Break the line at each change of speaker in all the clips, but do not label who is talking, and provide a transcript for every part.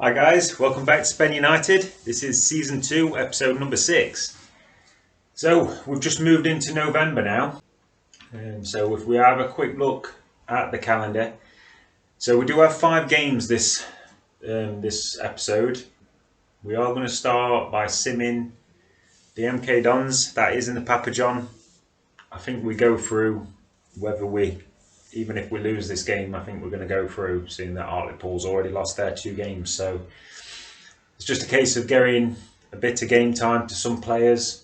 Hi guys, welcome back to Spen United. This is season 2, episode number 6. So we've just moved into November now. So if we have a quick look at the calendar, so we do have 5 games this episode. We are going to start by simming the MK Dons. That is in the Papa John. I think we go through whether even if we lose this game, I think we're going to go through, seeing that Hartlepool's already lost their 2 games. So it's just a case of getting a bit of game time to some players.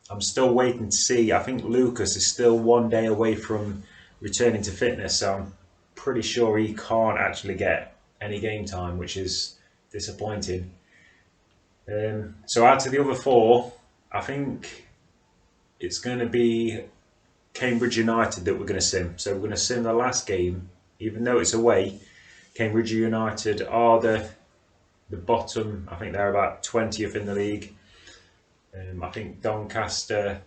I'm still waiting to see. I think Lucas is still 1 day away from returning to fitness, so I'm pretty sure he can't actually get any game time, which is disappointing. So out of the other 4, I think it's going to be Cambridge United that we're going to sim. So we're going to sim the last game, even though it's away. Cambridge United are the bottom. I think they're about 20th in the league. I think Doncaster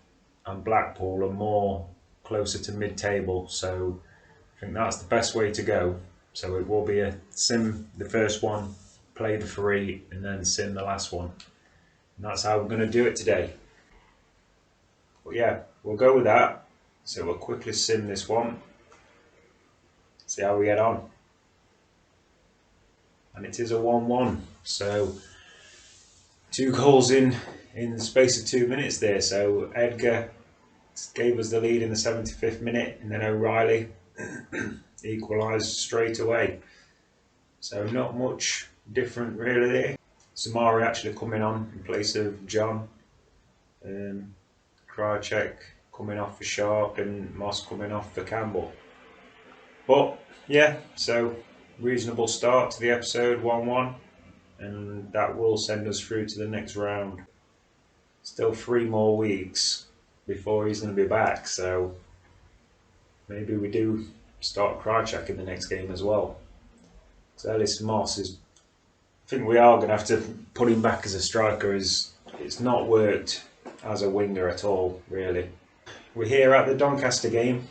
and Blackpool are more closer to mid-table. So I think that's the best way to go. So it will be a sim the first one, play the 3, and then sim the last one. And that's how we're going to do it today. But yeah, we'll go with that. So we'll quickly sim this one, see how we get on. And it is a 1-1, so 2 goals in the space of 2 minutes there. So Edgar gave us the lead in the 75th minute, and then O'Reilly equalised straight away. So not much different really there. Samari actually coming on in place of John. Krajcek coming off for Sharp, and Moss coming off for Campbell. But yeah, so reasonable start to the episode, 1-1, and that will send us through to the next round. Still 3 more weeks before he's going to be back, so maybe we do start Krajcek in the next game as well. So Ellis Moss is, I think we are going to have to put him back as a striker, as it's not worked as a winger at all, really. We're here at the Doncaster game.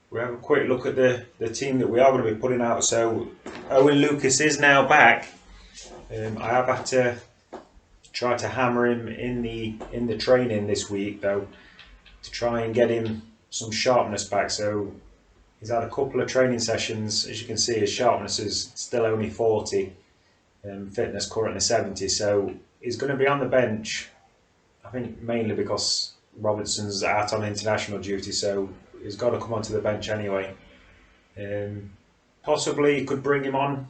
We have a quick look at the team that we are going to be putting out. So Owen Lucas is now back. I have had to try to hammer him in the training this week though, to try and get him some sharpness back. So he's had a couple of training sessions. As you can see, his sharpness is still only 40, fitness currently 70. So he's going to be on the bench, I think mainly because Robertson's out on international duty, so he's got to come onto the bench anyway. Possibly you could bring him on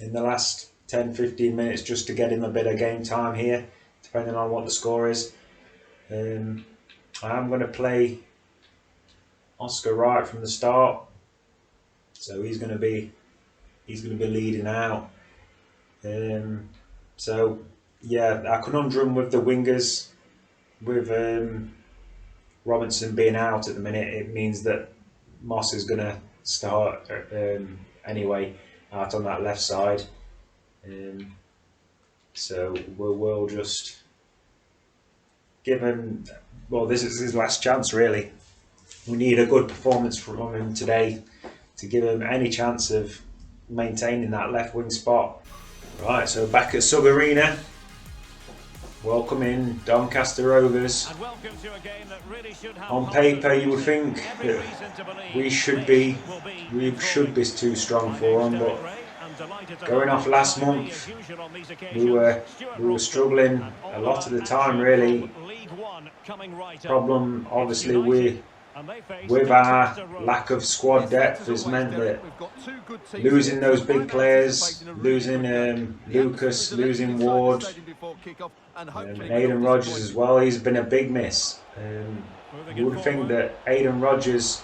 in the last 10-15 minutes just to get him a bit of game time here, depending on what the score is. I am going to play Oscar Wright from the start, so he's going to be leading out. So yeah, our conundrum with the wingers, with Robinson being out at the minute, it means that Moss is going to start anyway out on that left side. So we'll just give him, well, this is his last chance really. We need a good performance from him today to give him any chance of maintaining that left wing spot. Right, so back at Sub Arena. Welcome in Doncaster Rovers. On paper, you would think that we should be too strong for them, but going off last month, we were struggling a lot of the time. Really, problem obviously with our lack of squad depth has meant that losing those big players, losing Lucas, losing Ward, and Aidan Rodgers as well, he's been a big miss. You would think that Aidan Rodgers,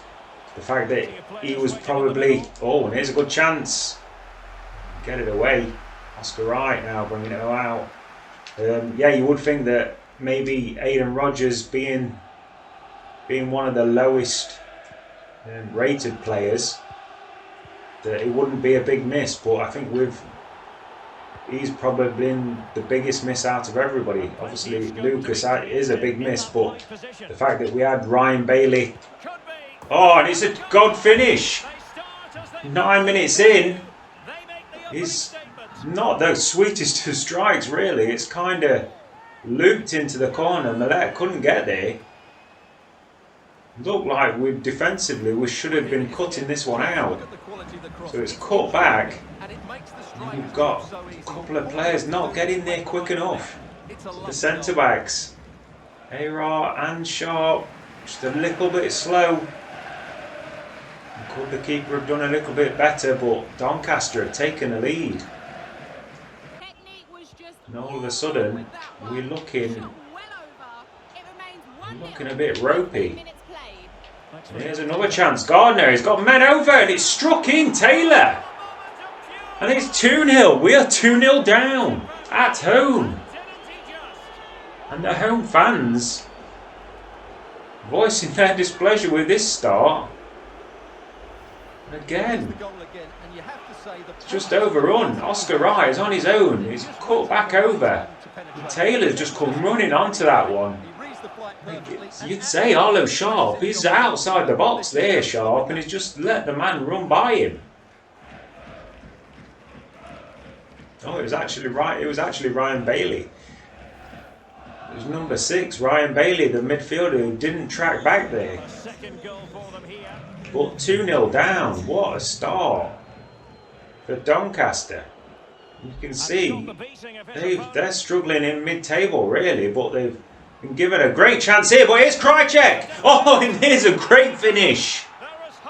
the fact that he was probably, oh, and here's a good chance, get it away. Oscar Wright now bringing it out. Yeah, you would think that maybe Aidan Rodgers being one of the lowest rated players, that it wouldn't be a big miss, but I think he's probably been the biggest miss out of everybody. Obviously Lucas is a big miss, but the fact that we had Ryan Bailey, oh, and it's a good finish. 9 minutes in, He's not the sweetest of strikes, really. It's kind of looped into the corner. Millet couldn't get there. Looked like defensively we should have been cutting this one out. So it's cut back. We've got a couple of players not getting there quick enough. The centre backs, Arar and Sharp, just a little bit slow. Could the keeper have done a little bit better, but Doncaster have taken the lead. And all of a sudden, we're looking a bit ropey. And here's another chance. Gardner, he's got men over, and it's struck in. Taylor. And it's 2-0. We are 2-0 down at home. And the home fans voicing their displeasure with this start. Again, it's just overrun. Oscar Wright is on his own. He's cut back over. Taylor's just come running onto that one. You'd say Arlo Sharp. He's outside the box there, Sharp, and he's just let the man run by him. Oh, it was actually Ryan Bailey. It was number 6, Ryan Bailey, the midfielder, who didn't track back there. But 2-0 down. What a start for Doncaster. You can see they're struggling in mid-table, really, but they've been given a great chance here. But here's Krychek. Oh, and here's a great finish.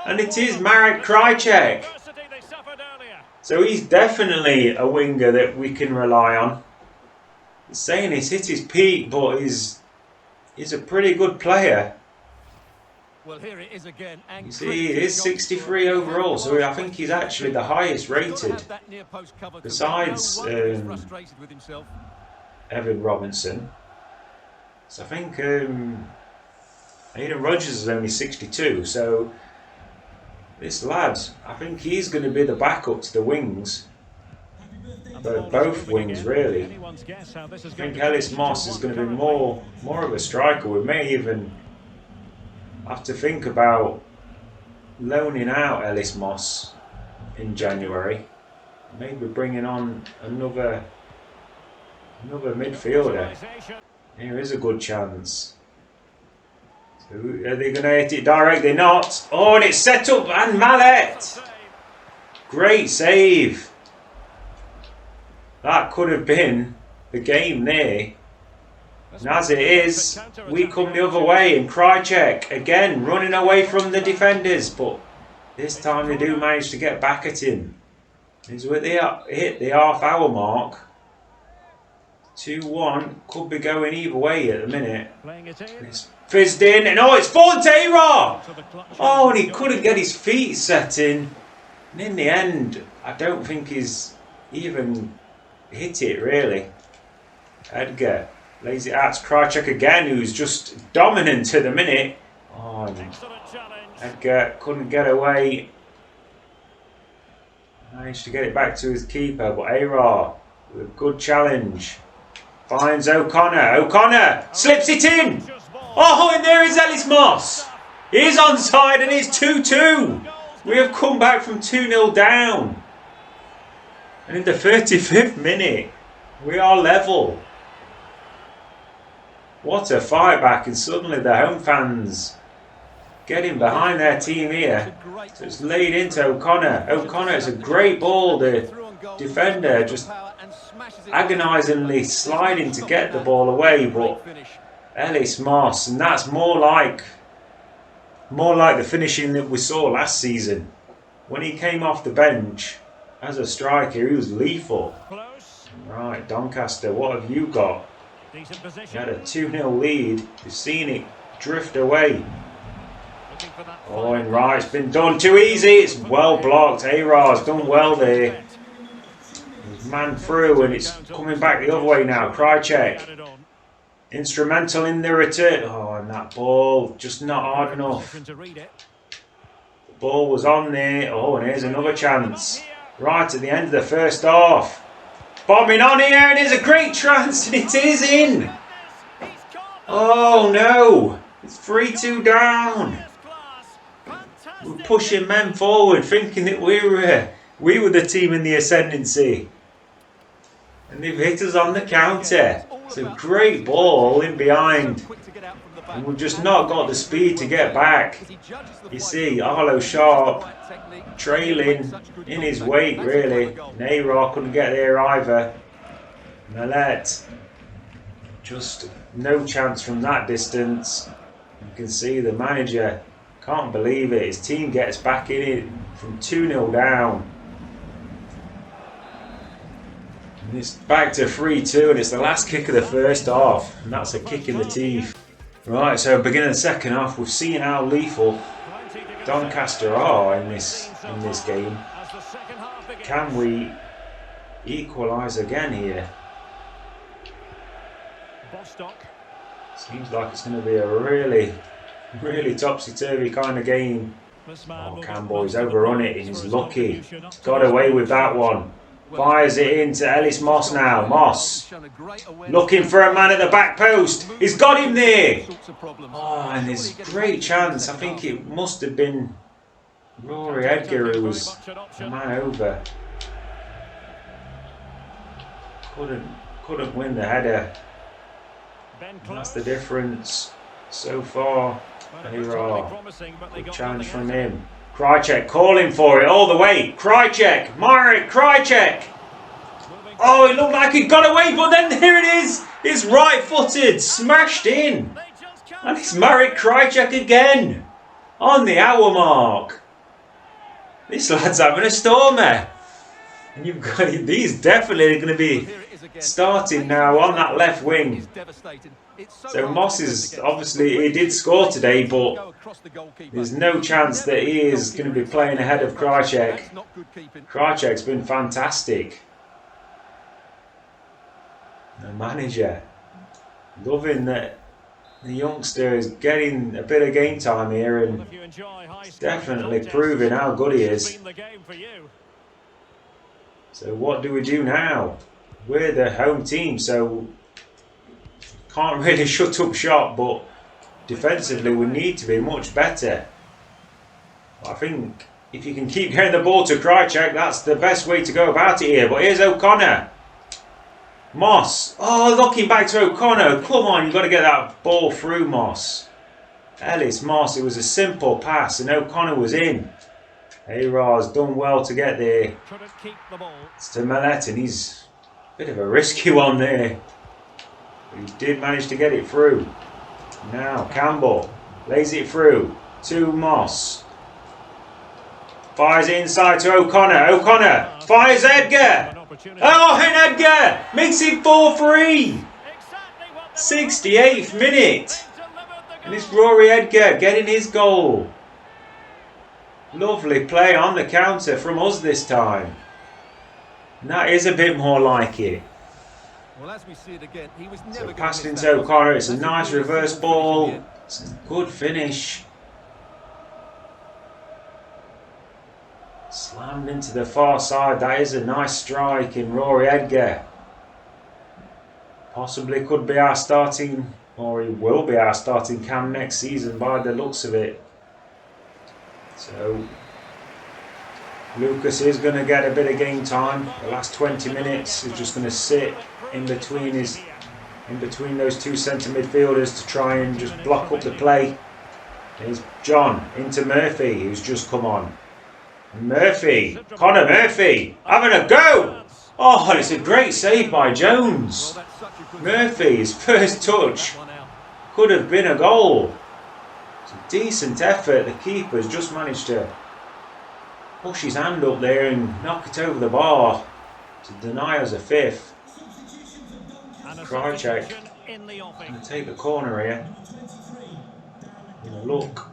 And it is Marek Krychek. So he's definitely a winger that we can rely on. He's saying he's hit his peak, but he's a pretty good player.
Well, here it is again.
You see, he is 63 overall, so I think he's actually the highest rated, besides Evan Robinson. So I think Aidan Rodgers is only 62, so this lad, I think he's going to be the backup to the wings. Both wings, really. I think Ellis Moss is going to be more of a striker. We may even have to think about loaning out Ellis Moss in January. Maybe bringing on another midfielder. Here is a good chance. So are they going to hit it direct? They're not. Oh, and it's set up, and Mallet. Great save. That could have been the game there. And as it is, we come the other way, and Krychek again running away from the defenders, but this time they do manage to get back at him. He's hit the half-hour mark. 2-1 could be going either way at the minute. It's fizzed in, and oh, it's fallen to Arar! Oh, and he couldn't get his feet set in. And in the end, I don't think he's even hit it really. Edgar lays it out to Krychek again, who's just dominant at the minute. Oh, Edgar couldn't get away. Managed to get it back to his keeper, but Arar with a good challenge. Finds O'Connor. O'Connor slips it in. Oh, and there is Ellis Moss. He's onside, and it's 2-2. We have come back from 2-0 down. And in the 35th minute, we are level. What a fight back, and suddenly the home fans getting behind their team here. So it's laid into O'Connor. O'Connor is a great ball. The defender just agonisingly sliding to get the ball away, but Ellis Moss, and that's more like the finishing that we saw last season. When he came off the bench as a striker, he was lethal. Right, Doncaster, what have you got? You had a 2-0 lead. You've seen it drift away. Oh, and right, it's been done too easy. It's well blocked. Arar's done well there. He's man through, and it's coming back the other way now. Krychek, instrumental in the return. Oh, and that ball just not hard enough. The ball was on there. Oh, and here's another chance. Right at the end of the first half. Bombing on here, and it's a great chance, and it is in. Oh no, it's 3-2 down. We're pushing men forward, thinking that we We were the team in the ascendancy. And they've hit us on the counter. It's a great ball in behind. And we've just not got the speed to get back. You see, Arlo Sharp trailing in his wake, really. Nayra couldn't get there either. Millet, just no chance from that distance. You can see the manager can't believe it. His team gets back in it from 2-0 down. And it's back to 3-2, and it's the last kick of the first half, and that's a kick in the teeth. Right, so beginning of the second half, we've seen how lethal Doncaster are in this game. Can we equalise again here? Seems like it's going to be a really topsy-turvy kind of game. Oh, Campbell's overrun it, he's lucky. Got away with that one. Fires it into Ellis Moss now. Moss looking for a man at the back post. He's got him there. Oh, and there's a great chance. I think it must have been Rory Edgar who was the man over. Couldn't win the header. And that's the difference so far. Here are good challenge from him. Krychek calling for it all the way. Krychek, Marek Krychek. Oh, it looked like he got away, but then here it is. It's right-footed, smashed in. And it's Marek Krychek again on the hour mark. This lad's having a stormer. And you've got these definitely going to be starting now on that left wing. So Moss is obviously, he did score today, but there's no chance that he is going to be playing ahead of Krychek. Krychek's been fantastic. The manager loving that the youngster is getting a bit of game time here and definitely proving how good he is. So what do we do now? We're the home team, so can't really shut up shop, but defensively we need to be much better. I think if you can keep getting the ball to Krychek, that's the best way to go about it here. But here's O'Connor. Moss. Oh, looking back to O'Connor. Come on, you've got to get that ball through, Moss. Ellis Moss, it was a simple pass and O'Connor was in. Ayra's done well to get there. It's to Millet, and he's a bit of a risky one there. But he did manage to get it through. Now Campbell lays it through to Moss. Fires it inside to O'Connor. O'Connor fires Edgar. Oh, and Edgar makes it 4-3. 68th minute. And it's Rory Edgar getting his goal. Lovely play on the counter from us this time. And that is a bit more like it.
Well, as we see it again, he was never
so passed into O'Connor. It's a nice reverse ball. It's a good finish. Slammed into the far side. That is a nice strike in Rory Edgar. Possibly could be our starting, or he will be our starting cam next season by the looks of it. So Lucas is going to get a bit of game time. The last 20 minutes he's just going to sit in between those two centre midfielders to try and just block up the play. Here's John into Murphy, who's just come on. Murphy, Connor Murphy, having a go. Oh, and it's a great save by Jones. Murphy's first touch could have been a goal. It's a decent effort. The keeper's just managed to push his hand up there and knock it over the bar to deny us a fifth. Krychek going to take the corner here. Look.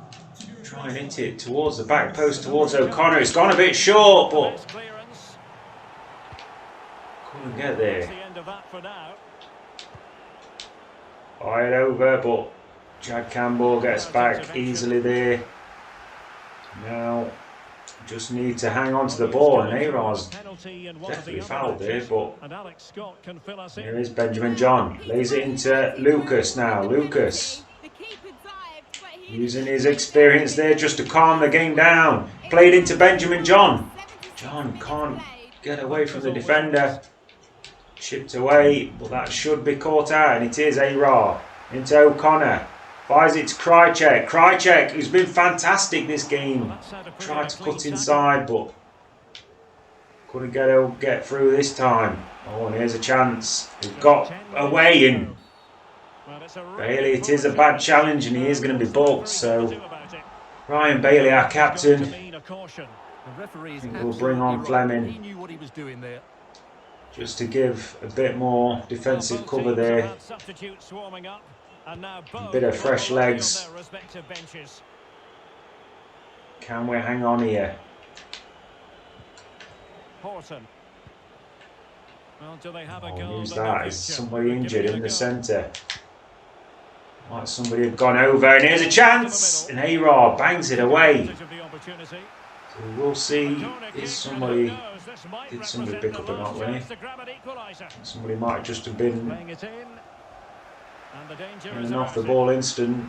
Try and hit it towards the back post, towards O'Connor. It's gone a bit short, but couldn't get there. Fired over, but Chad Campbell gets back easily there. Now, just need to hang on to the ball, and Ayra's definitely fouled there, but here is Benjamin John. Lays it into Lucas now. Lucas. Using his experience there just to calm the game down. Played into Benjamin John. John can't get away from the defender. Chipped away, but that should be caught out, and it is A-Raw into O'Connor. Fires it to Krychek. Krychek, who's been fantastic this game. Tried to cut inside, but couldn't get through this time. Oh, and here's a chance. We've got away in. Bailey, it is a bad challenge, and he is going to be booked. So Ryan Bailey, our captain, I think we'll bring on Fleming just to give a bit more defensive cover there. A bit of fresh legs. Can we hang on here? Who's that? Is somebody injured in the centre? Like somebody had gone over, and here's a chance! And A-Raw bangs it away. So we'll see. Did somebody pick up or not, really? Somebody might just have been in and off the ball instant.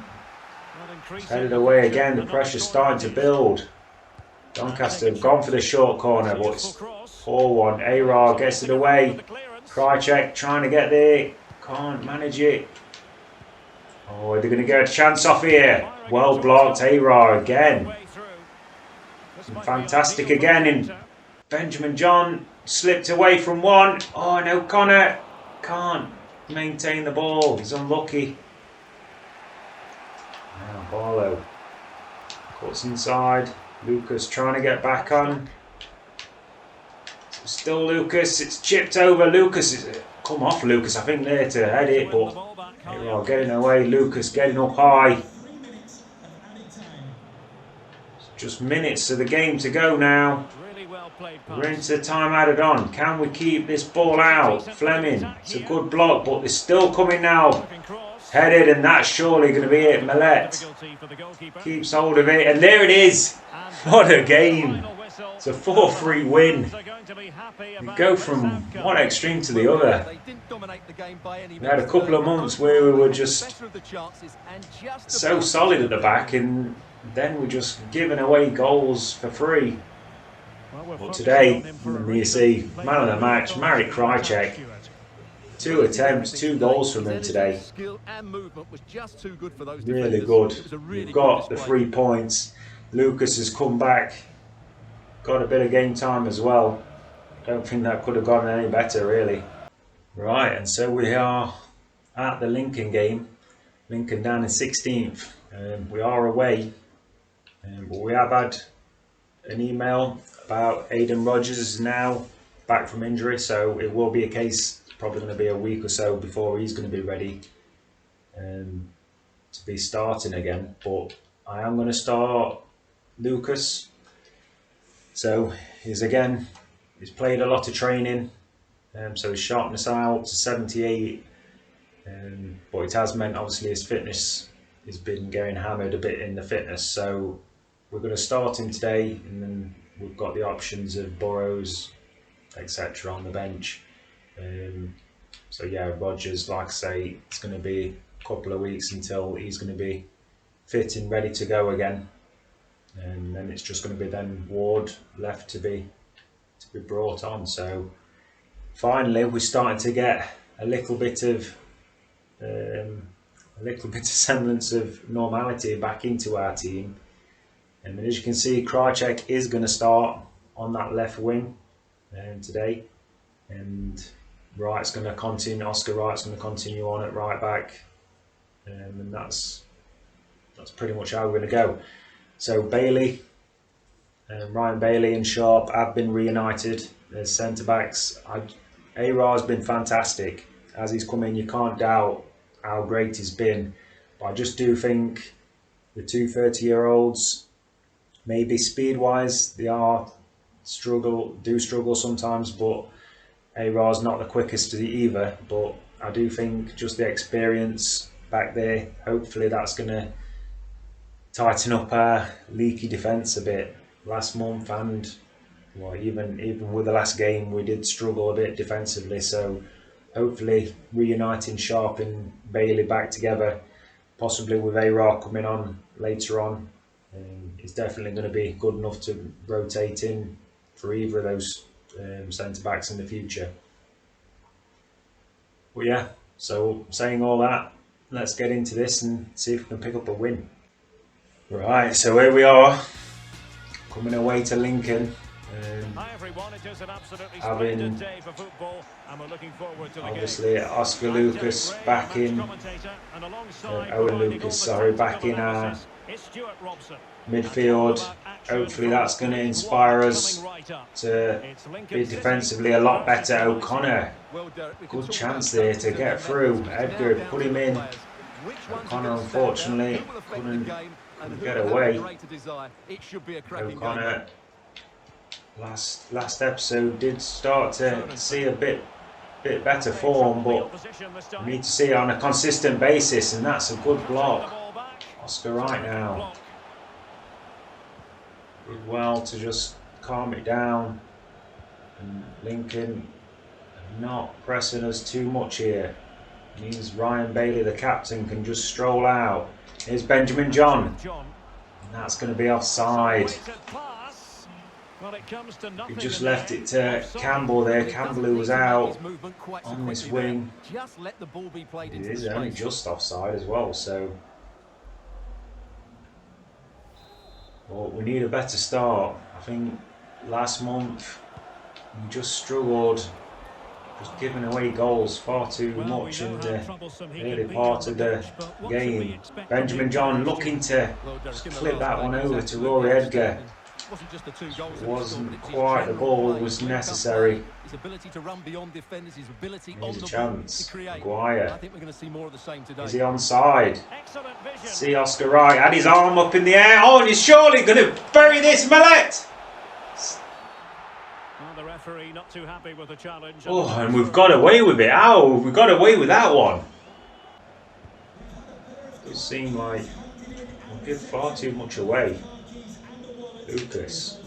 Headed away again. The pressure's starting to build. Doncaster have gone for the short corner, but it's 4-1. A-Raw gets it away. Krychek trying to get there. Can't manage it. Oh, they're going to get a chance off here. Well blocked. A-Raw again. Fantastic again in Benjamin John. Slipped away from one. Oh, and O'Connor can't maintain the ball. He's unlucky. Now Barlow cuts inside. Lucas trying to get back on. Still Lucas. It's chipped over. Lucas is come off Lucas, I think, there to head it, but A-Raw getting away. Lucas getting up high. Just minutes of the game to go now. We're into time added on. Can we keep this ball out? Fleming, it's a good block, but they're still coming now. Headed, and that's surely going to be it. Millet keeps hold of it, and there it is. What a game. It's a 4-3 win. We go from one extreme to the other. We had a couple of months where we were just so solid at the back, and then we're just giving away goals for free. But today, you see, man of the match, Marek Krychek. 2 attempts, 2 goals from him today. Really good. We've got the 3 points. Lucas has come back. Got a bit of game time as well. Don't think that could have gone any better, really. Right, and so we are at the Lincoln game. Lincoln down in 16th. We are away. But we have had an email about Aidan Rodgers now back from injury, so it will be a case, probably going to be a week or so before he's going to be ready to be starting again. But I am going to start Lucas. So he's played a lot of training, so his sharpness out to 78, but it has meant obviously his fitness has been getting hammered a bit in the fitness. So we're going to start him today, and then we've got the options of Burrows, etc. on the bench. So yeah, Rodgers, like I say, it's going to be a couple of weeks until he's going to be fit and ready to go again. And then it's just going to be then Ward left to be brought on. So finally we're starting to get a little bit of semblance of normality back into our team. And as you can see, Krychek is going to start on that left wing today, and Wright's going to continue. Oscar Wright's going to continue on at right back, and that's pretty much how we're going to go. So Bailey, Ryan Bailey and Sharp have been reunited as centre backs. A-Raw has been fantastic as he's come in. You can't doubt how great he's been, but I just do think the 2 30-year-olds, maybe speed-wise, they do struggle sometimes, but A-Raw's not the quickest either. But I do think just the experience back there, hopefully that's going to tighten up our leaky defence a bit. Last month, and well, even with the last game, we did struggle a bit defensively. So hopefully reuniting Sharp and Bailey back together, possibly with A-Raw coming on later on, is definitely going to be good enough to rotate in for either of those centre backs in the future. But yeah, so saying all that, let's get into this and see if we can pick up a win. Right, so here we are, coming away to Lincoln.
Hi everyone, it is an absolutely
Having
splendid day for football, and we're looking forward to the
obviously
game.
Oscar Lucas back in, Owen Lucas, sorry, back in our midfield. Hopefully that's going to inspire us to be defensively a lot better. O'Connor, good chance there to get through. Edgar put him in. O'Connor unfortunately couldn't get away. O'Connor last episode did start to see a bit better form, but we need to see it on a consistent basis, and that's a good block. Oscar right now did well to just calm it down, and Lincoln not pressing us too much here. It means Ryan Bailey, the captain, can just stroll out. Here's Benjamin John, and that's going to be offside. He just left it to Campbell there. Campbell, who was out on this wing. It is only just offside as well, so well, we need a better start. I think last month we just struggled, just giving away goals far too much in the early part of the game. Benjamin John looking to just flip that one over to Rory Edgar. It wasn't quite the ball was necessary. Here's a chance. Maguire. Is he onside? See Oscar Wright had his arm up in the air. Oh, and he's surely going to bury this, Millet.
The referee not too happy with the challenge.
Oh, and we've got away with it. How have we got away with that one? It seemed like we give far too much away. Lucas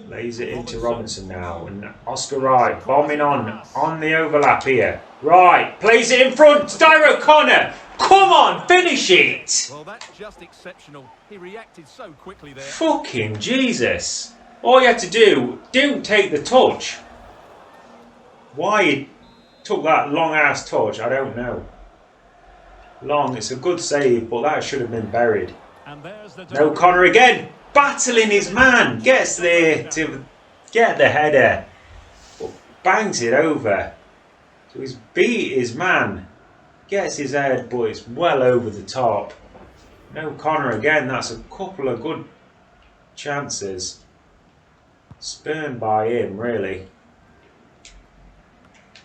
lays it into Robinson now, and Oscar Wright bombing on the overlap here. Right, plays it in front. Styro O'Connor, come on, finish it!
Well, that's just exceptional. He reacted so quickly there.
Fucking Jesus! All you had to do, don't take the touch. Why he took that long ass touch, I don't know. Long, it's a good save, but that should have been buried.
And there's the
O'Connor again, battling his man, gets there to get the header, but bangs it over. So he's beat his man, gets his head, but it's well over the top. And O'Connor again, that's a couple of good chances. Spurned by him, really.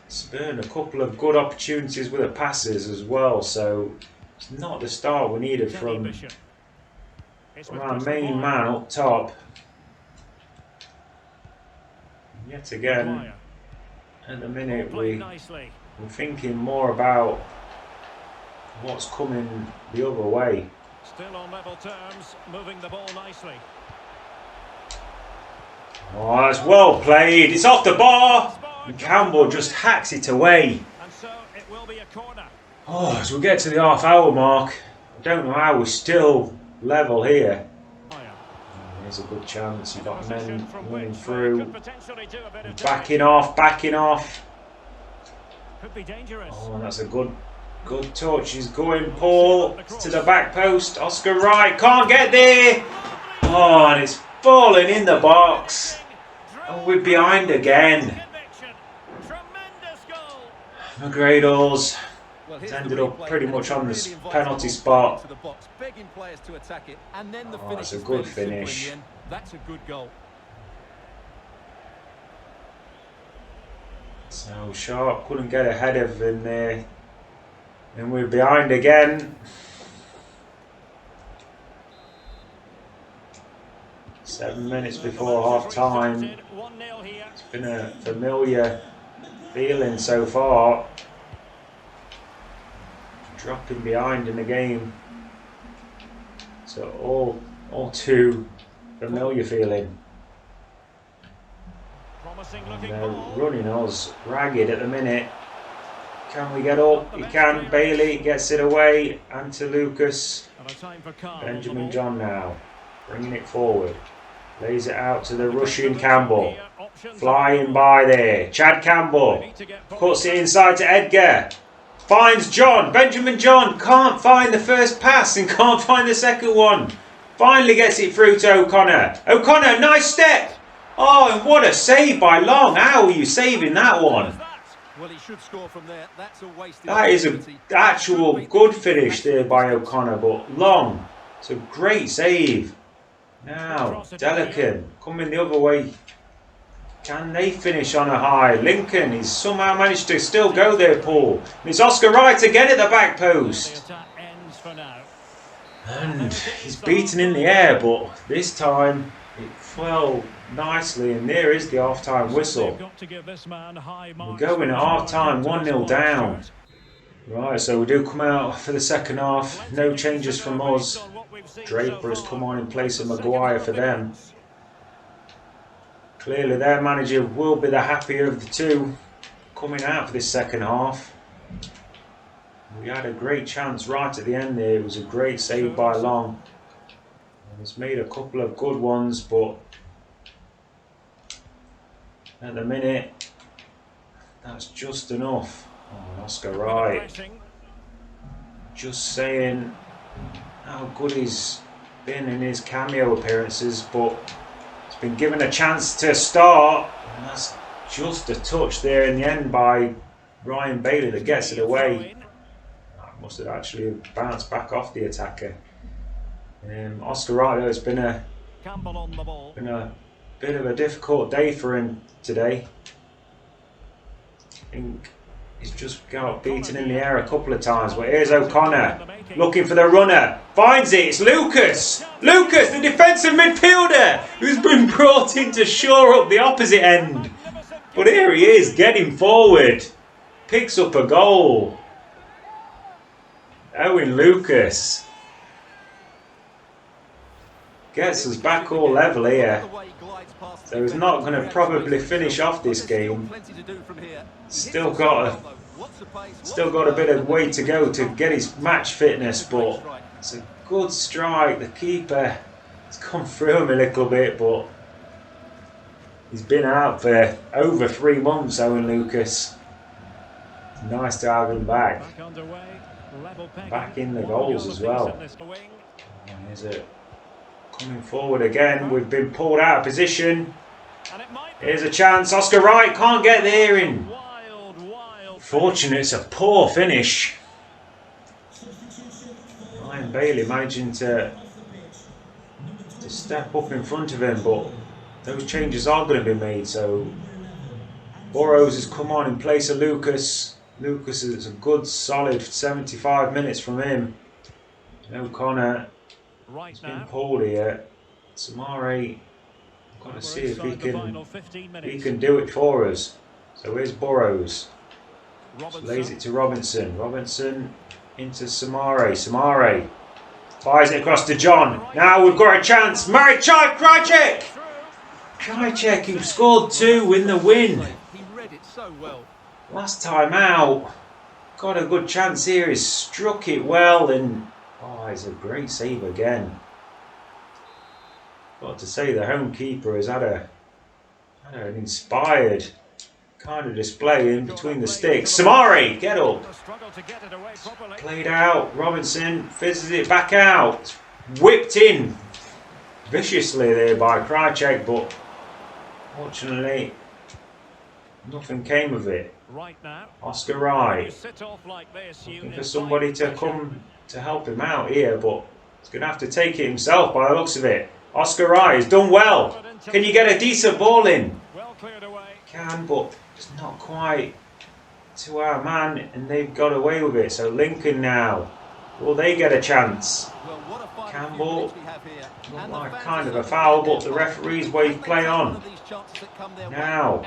Spurned a couple of good opportunities with the passes as well, so it's not the start we needed from our main man up top. Yet again, at the minute we're thinking more about what's coming the other way.
Still on level terms, moving the ball nicely.
Oh, that's well played. It's off the bar. And Campbell just hacks it away.
And so it will be a corner.
Oh, as we get to the half-hour mark, I don't know how we're still level here. Here's a good chance. You've got men running through. Backing off.
Could be dangerous.
Oh, and that's a good touch. He's going, Paul, to the back post. Oscar Wright can't get there. Oh, and it's falling in the box. And we're behind again. McGradles ended up pretty much on this penalty spot. Oh, that's a good finish.
That's a good goal.
So Sharp couldn't get ahead of him there. And we're behind again. 7 minutes before half time. It's been a familiar feeling so far. Dropping behind in the game. So all too familiar feeling. And they're running us ragged at the minute. Can we get up? You can. Bailey gets it away. And to Lucas. Benjamin John now. Bringing it forward. Lays it out to the Russian Campbell. Flying by there. Chad Campbell. Cuts it inside to Edgar. Finds John. Benjamin John can't find the first pass and can't find the second one. Finally gets it through to O'Connor. O'Connor, nice step. Oh, and what a save by Long. How are you saving that one?
Well, he should score from there. That's a wasted
That is an actual good finish there by O'Connor, but Long. It's a great save. Now, Delican coming the other way. Can they finish on a high? Lincoln, he's somehow managed to still go there, Paul. And it's Oscar Wright again at the back post. And he's beaten in the air, but this time it fell nicely, and there is the half-time whistle. We're going at half-time, 1-0 down. Right, so we do come out for the second half. No changes from us. Draper has come on in place of Maguire for them. Clearly their manager will be the happier of the two coming out for this second half. We had a great chance right at the end there. It was a great save by Long. And he's made a couple of good ones, but at the minute, that's just enough. Oh, Oscar Wright. Just saying how good he's been in his cameo appearances, but he's been given a chance to start. And that's just a touch there in the end by Ryan Bailey that gets it away. That must have actually bounced back off the attacker. Oscar Wright, though, it's been a bit of a difficult day for him today. I think he's just got beaten in the air a couple of times. But here's O'Connor looking for the runner. Finds it. It's Lucas. Lucas, the defensive midfielder, who's been brought in to shore up the opposite end. But here he is, getting forward. Picks up a goal. Owen Lucas gets us back all level here. So he's not going to probably finish off this game. Still got a bit of way to go to get his match fitness, but it's a good strike. The keeper has come through him a little bit, but he's been out for over 3 months, Owen Lucas. Nice to have him back. Back in the goals as well. And here's it. Coming forward again, we've been pulled out of position. Here's a chance, Oscar Wright can't get there in. Fortunate, it's a poor finish. Ryan Bailey managing to step up in front of him, but those changes are going to be made. So Burrows has come on in place of Lucas. Lucas is a good solid 75 minutes from him. O'Connor has been pulled here. Samari, got to see if he can do it for us. So here's Burrows. Just lays it to Robinson. Robinson into Samari. Samari fires it across to John. Now we've got a chance. Marek Krajcek! Krajcek, who scored 2 in the win.
He read it so well.
Last time out, got a good chance here. He's struck it well, and oh, it's a great save again. Got to say, the home keeper has had an inspired kind of display in between the sticks. Samari, get up. Played out. Robinson fizzes it back out. Whipped in viciously there by Krajcek, but fortunately nothing came of it. Oscar Wright looking for somebody to come to help him out here, but he's going to have to take it himself by the looks of it. Oscar Wright has done well. Can you get a decent ball in? Can, but it's not quite to our man, and they've got away with it. So Lincoln now, will they get a chance? Campbell, not like kind of a foul, but the referee's wave play on. Now,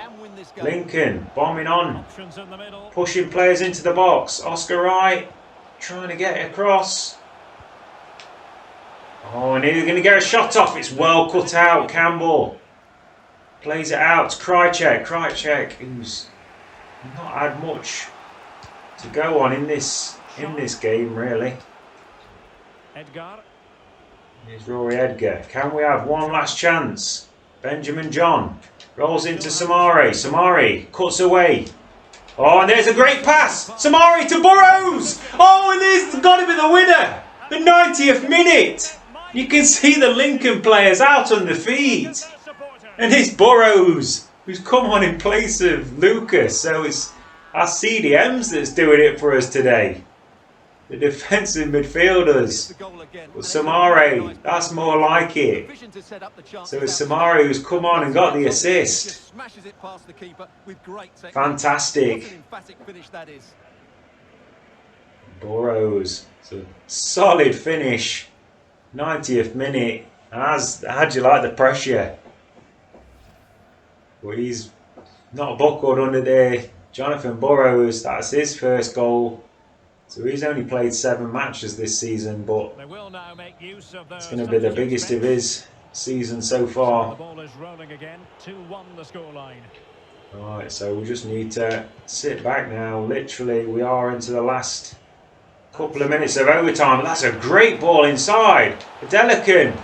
Lincoln bombing on, pushing players into the box. Oscar Wright trying to get it across. Oh, and he's going to get a shot off. It's well cut out. Campbell plays it out to Krajcek. Krajcek, who's not had much to go on in this game, really.
Edgar.
Here's Rory Edgar. Can we have one last chance? Benjamin John rolls into Samari. Samari cuts away. Oh, and there's a great pass. Samari to Burrows. Oh, and there's got to be the winner. The 90th minute. You can see the Lincoln players out on the feet. And it's Burrows who's come on in place of Lucas. So it's our CDMs that's doing it for us today. The defensive midfielders. Well, Samari, that's more like it. So it's Samari who's come on and got the assist. Fantastic. Burrows. It's a solid finish. 90th minute. How'd you like the pressure? Well, he's not buckled under there. Jonathan Burrows, that's his first goal. So he's only played 7 matches this season, but it's going to be the biggest of his season so far. Alright, so we just need to sit back now. Literally, we are into the last couple of minutes of overtime. That's a great ball inside. Delican.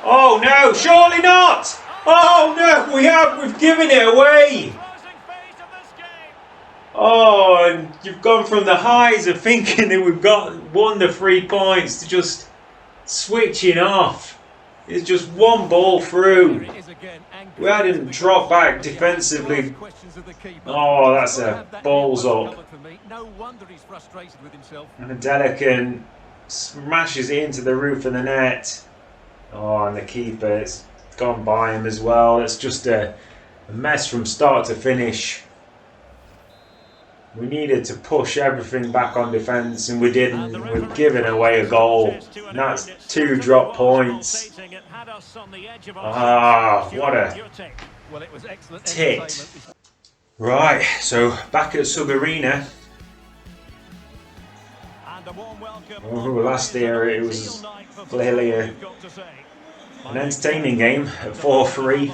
Oh no, surely not! Oh no, we've given it away! Oh, and you've gone from the highs of thinking that we've won the 3 points to just switching off. It's just one ball through. We hadn't dropped back defensively. Oh, that's a balls up. And Delican smashes it into the roof of the net. Oh, and the keeper's gone by him as well. It's just a mess from start to finish. We needed to push everything back on defence and we didn't. We've given away a goal. And that's 2 drop points. Ah, what a tit. Right, so back at Sub Arena. Last year it was clearly an entertaining game at 4-3.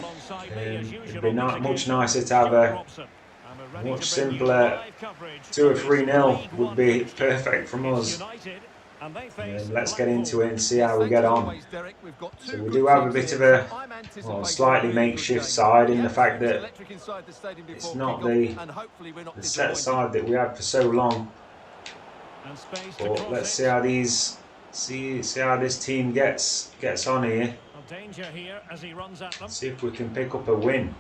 It'd be much nicer to have a much simpler 2 or 3-0 would be perfect from us. Let's get into it and see how we get on. So we do have a bit of a slightly makeshift side in the fact that it's not the set side that we had for so long. But let's see how this team gets on here. See if we can pick up a win.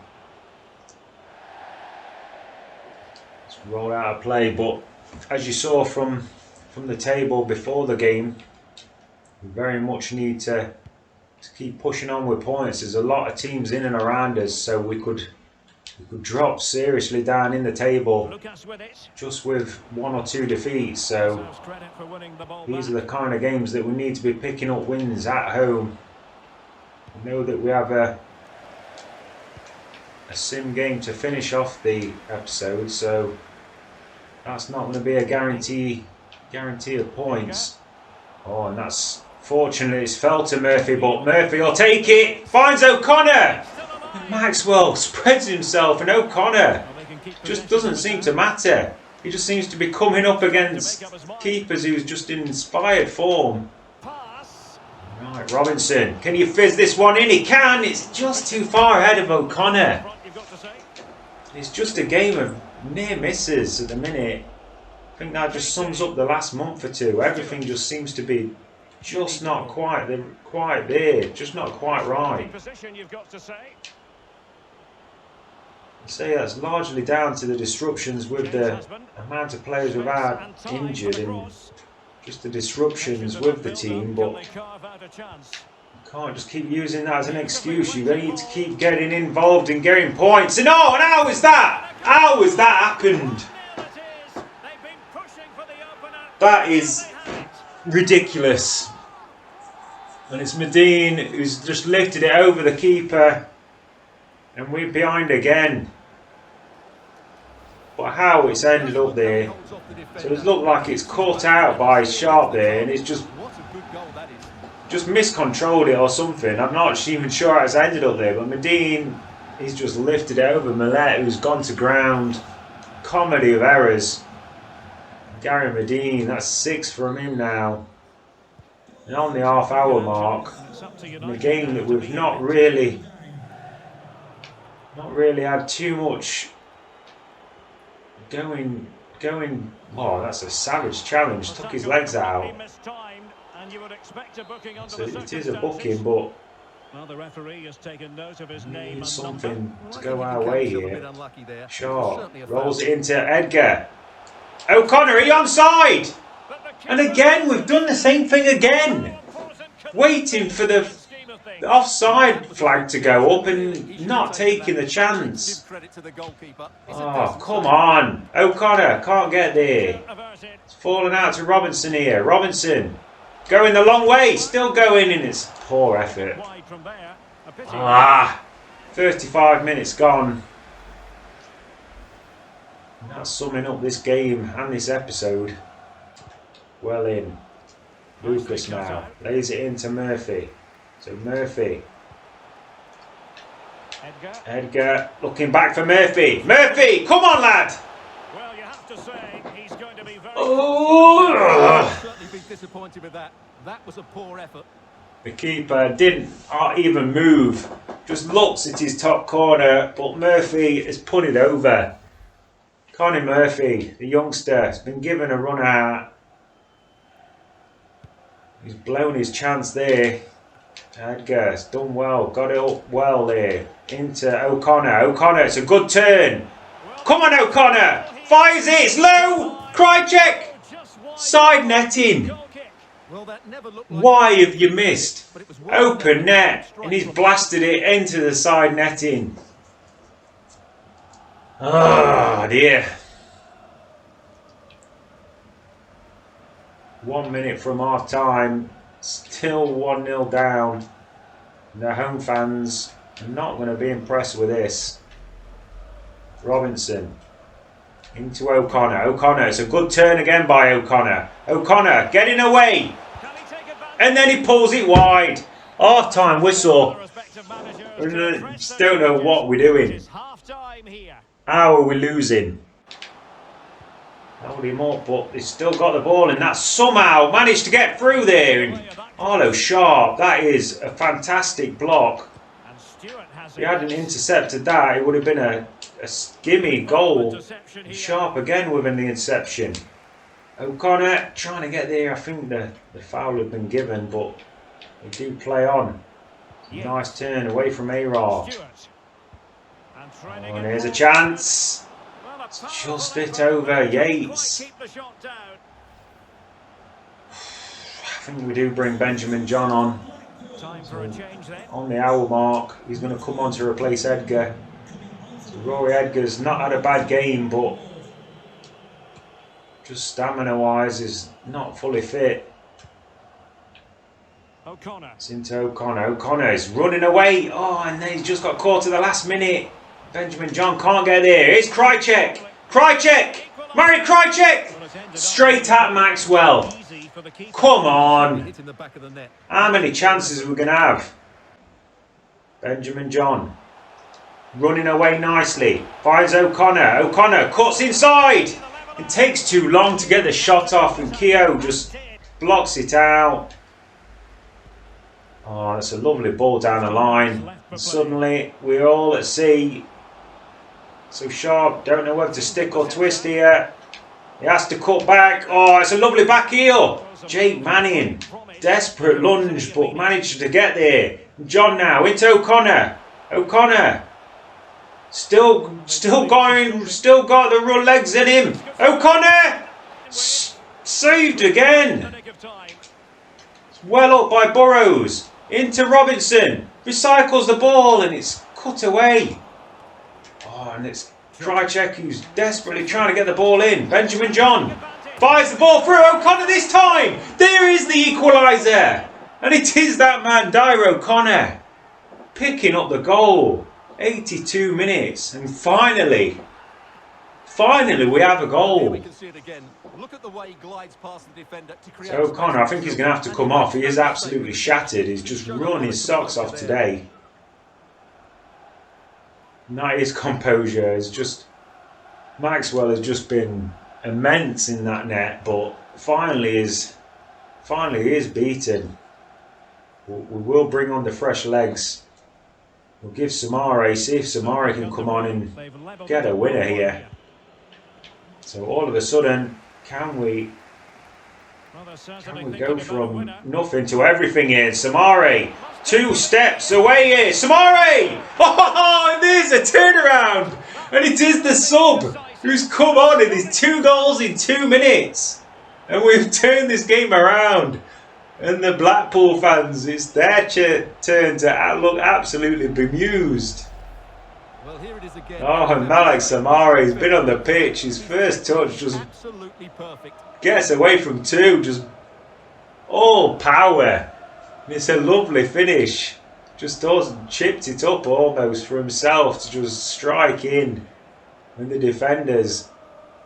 Let's roll out a play, but as you saw from the table before the game, we very much need to keep pushing on with points. There's a lot of teams in and around us, so we could drop seriously down in the table just with 1 or 2 defeats. So these are the kind of games that we need to be picking up wins at home. We know that we have a sim game to finish off the episode, so that's not going to be a guarantee of points. Oh, and that's fortunately it's fell to Murphy, but Murphy will take it. Finds O'Connor. And Maxwell spreads himself, and O'Connor just doesn't seem to matter. He just seems to be coming up against keepers who's just in inspired form. Right, Robinson, can you fizz this one in? He can. It's just too far ahead of O'Connor. It's just a game of near misses at the minute. I think that just sums up the last month or two. Everything just seems to be just not quite there, just not quite right. I'd say that's largely down to the disruptions with the amount of players we've had injured and just the disruptions with the team, but you can't just keep using that as an excuse. You need to keep getting involved and getting points. And oh, and how was that? How has that happened? That is ridiculous. And it's Medine who's just lifted it over the keeper. And we're behind again. But how it's ended up there. So it looked like it's caught out by Sharp there. And it's just miscontrolled it or something. I'm not even sure how it's ended up there. But Medine, he's just lifted it over Millet, who's gone to ground. Comedy of errors. Gary Medine, that's 6 from him now. And on the half-hour mark, in a game that we've not really had too much going. Oh, that's a savage challenge. Took his legs out. So it is a booking, but
the referee has taken note of his name
it's
and
something
number.
to go our way here. Sure. Rolls it into Edgar. O'Connor, he onside! And again, we've done the same thing again. Waiting for the offside flag to go up and not taking the chance. Oh, come on. O'Connor can't get there. It's falling out to Robinson here. Robinson going the long way. Still going in. It's poor effort. 35 minutes gone. And that's summing up this game and this episode. Well in. Lucas now. Lays it into Murphy. So Murphy. Edgar looking back for Murphy. Murphy, come on, lad.
Well, you have to say he's going to be very
Certainly be disappointed with that. That was a poor effort.
The keeper didn't even move. Just looks at his top corner, but Murphy has put it over. Connie Murphy, the youngster, has been given a run out. He's blown his chance there. Edgar's done well, got it up well there. Into O'Connor. O'Connor, it's a good turn. Come on, O'Connor. Fires it, it's low. Krychek. Side netting. Why have you missed? Open net. And he's blasted it into the side netting. Oh dear. 1 minute from half time. Still 1-0 down. The home fans are not going to be impressed with this. Robinson into O'Connor. O'Connor, it's a good turn again by O'Connor. O'Connor getting away. And then he pulls it wide. Half time whistle. Just don't know what we're doing. How are we losing? Hold him up, but he's still got the ball, and that's somehow managed to get through there. And Arlo Sharp, that is a fantastic block. If he hadn't intercepted that, it would have been a gimme goal. And Sharp again with an interception. O'Connor trying to get there. I think the foul had been given, but they do play on. Nice turn away from Arar. And here's a chance. Just it over Yates. I think we do bring Benjamin John on. On the hour mark, he's going to come on to replace Edgar. So Rory Edgar's not had a bad game, but just stamina wise is not fully fit. It's into O'Connor. O'Connor is running away. Oh, and then he's just got caught at the last minute. Benjamin John can't get there. It's Krychek. Krychek. Murray Krychek. Straight at Maxwell. Come on. How many chances are we going to have? Benjamin John. Running away nicely. Finds O'Connor. O'Connor cuts inside. It takes too long to get the shot off, and Keogh just blocks it out. Oh, that's a lovely ball down the line. And suddenly we're all at sea. So Sharp don't know whether to stick or twist here. He has to cut back. Oh, it's a lovely back heel. Jake Manning. Desperate lunge, but managed to get there. John now into O'Connor. O'Connor. Still going. Still got the run legs in him. O'Connor. Saved again. It's well up by Burrows. Into Robinson. Recycles the ball and it's cut away. Oh, and it's Krychek who's desperately trying to get the ball in. Benjamin John fires the ball through. O'Connor this time. There is the equaliser. And it is that man, Dyer O'Connor, picking up the goal. 82 minutes. And finally we have a goal. So O'Connor, I think he's going to have to come off. He is absolutely shattered. He's just run his socks off today. Not his composure. It's just Maxwell has just been immense in that net, but finally finally he is beaten. We will bring on the fresh legs. We'll give Samare, see if Samare can come on and get a winner here. So all of a sudden, can we go from nothing to everything here? Samare, 2 steps away here. Samare! Oh, and there's a turnaround! And it is the sub who's come on in his 2 goals in 2 minutes. And we've turned this game around. And the Blackpool fans, it's their turn to look absolutely bemused.
Well, here it is again.
Oh, and Malik Samari's been on the pitch. His first touch just
absolutely perfect.
Gets away from 2, just all power. And it's a lovely finish. Just chipped it up almost for himself to just strike in. And the defenders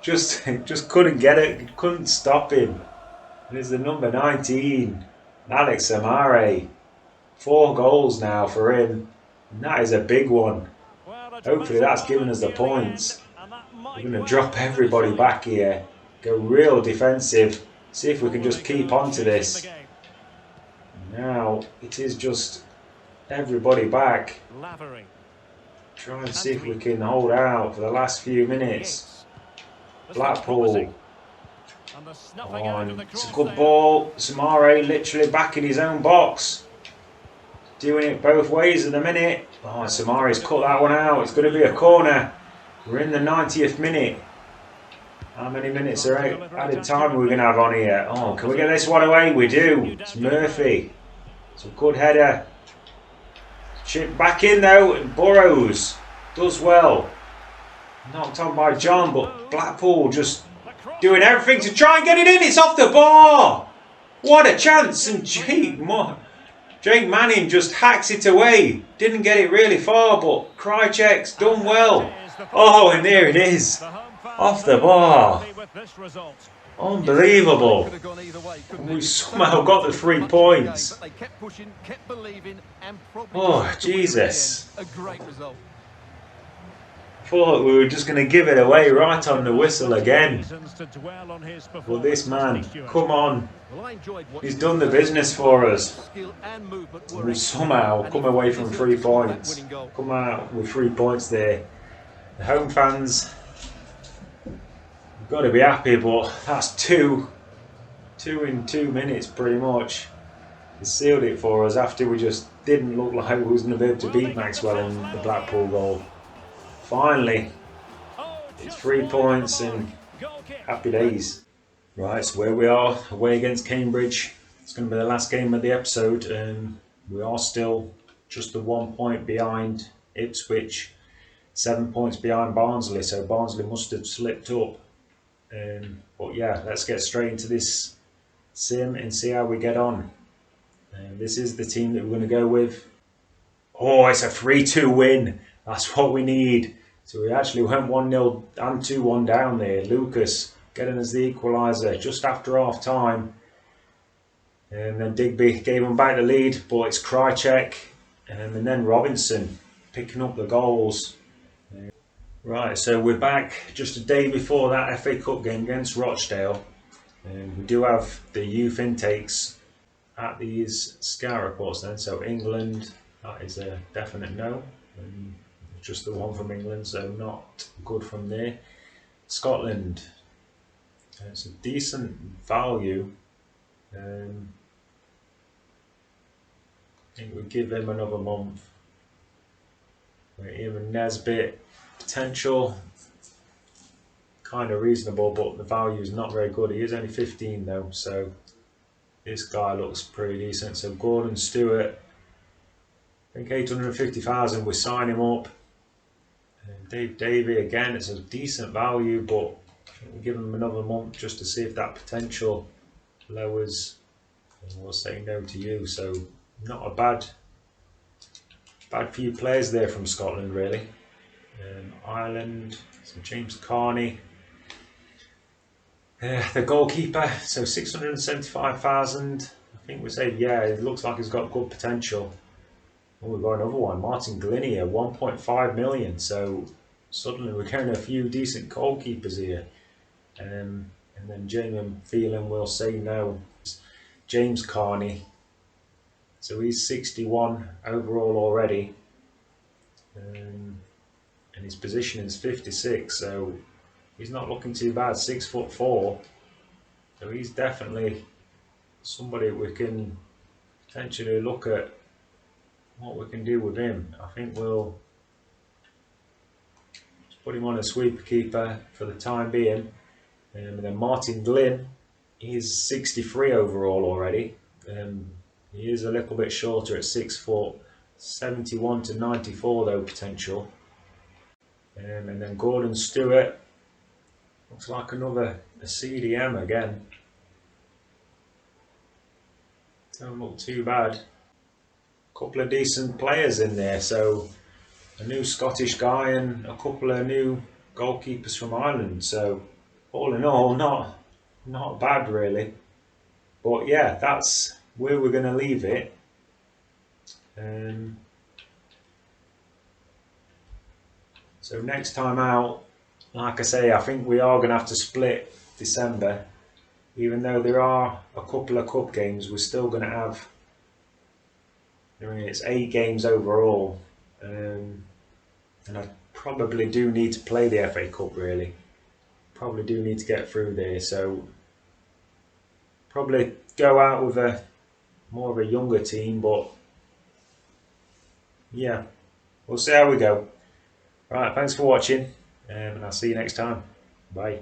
just couldn't get it, couldn't stop him. And it's the number 19, Alex Samare. 4 goals now for him. And that is a big one. Hopefully that's given us the points. We're going to drop everybody back here. Go real defensive. See if we can just keep on to this. Now it is just everybody back. Try and see if we can hold out for the last few minutes. Blackpool. It's a good ball. Samare literally back in his own box. Doing it both ways at the minute. Oh, Samare's cut that one out. It's going to be a corner. We're in the 90th minute. How many minutes are added time are we going to have on here? Oh, can we get this one away? We do. It's Murphy. It's a good header. Chip back in though, and Burrows does well. Knocked on by John, but Blackpool just doing everything to try and get it in. It's off the bar. What a chance! And Jake Manning just hacks it away. Didn't get it really far, but Krychek's done well. Oh, and there it is. Off the bar. Unbelievable. We somehow got the 3 points. Oh, Jesus. Thought we were just going to give it away right on the whistle again. But this man, come on. He's done the business for us. We've somehow come away from 3 points. Come out with 3 points there. The home fans got to be happy, but that's 2 in 2 minutes pretty much. He sealed it for us after we just didn't look like we was going to be able to beat Maxwell in the Blackpool goal. Finally, it's 3 points and happy days. Right, so where we are, away against Cambridge. It's going to be the last game of the episode, and we are still just the 1 point behind Ipswich, 7 points behind Barnsley, so Barnsley must have slipped up. But yeah, let's get straight into this sim and see how we get on. This is the team that we're going to go with. Oh, it's a 3-2 win. That's what we need. So we actually went 1-0 and 2-1 down there. Lucas getting us the equaliser just after half time. And then Digby gave him back the lead, but it's Krychek and then Robinson picking up the goals. Right, so we're back just a day before that FA Cup game against Rochdale. We do have the youth intakes at these scout reports then. So England, that is a definite no. Just the one from England, so not good from there. Scotland, it's a decent value. I think we'll give him another month. Even Nesbitt, potential, kind of reasonable, but the value is not very good. He is only 15 though, so this guy looks pretty decent. So Gordon Stewart, I think 850,000, we sign him up. Dave Davey, again, it's a decent value, but we'll give him another month just to see if that potential lowers. And we'll say no to you. So not a bad few players there from Scotland, really. Ireland, so James Carney. The goalkeeper, so 675,000. I think we say, yeah, it looks like he's got good potential. Oh, we've got another one, Martin Glinier, 1.5 million. So suddenly we're getting a few decent goalkeepers here. And then Jamie Phelan will say no. James Carney. So he's 61 overall already. And his position is 56, so he's not looking too bad. 6'4". So he's definitely somebody we can potentially look at what we can do with him. I think we'll put him on a sweeper keeper for the time being. And then Martin Glynn, he's 63 overall already. He is a little bit shorter at 6 foot, 71 to 94 though potential. And then Gordon Stewart, looks like another a CDM again. Don't look too bad. Couple of decent players in there, so a new Scottish guy and a couple of new goalkeepers from Ireland. So all in all, not bad really. But yeah, that's where we're going to leave it. So next time out, like I say, I think we are going to have to split December. Even though there are a couple of cup games, we're still going to have, I mean, it's 8 games overall. And I probably do need to play the FA Cup really. Probably do need to get through there. So probably go out with a more of a younger team, but yeah, we'll see how we go. Right, thanks for watching, and I'll see you next time. Bye.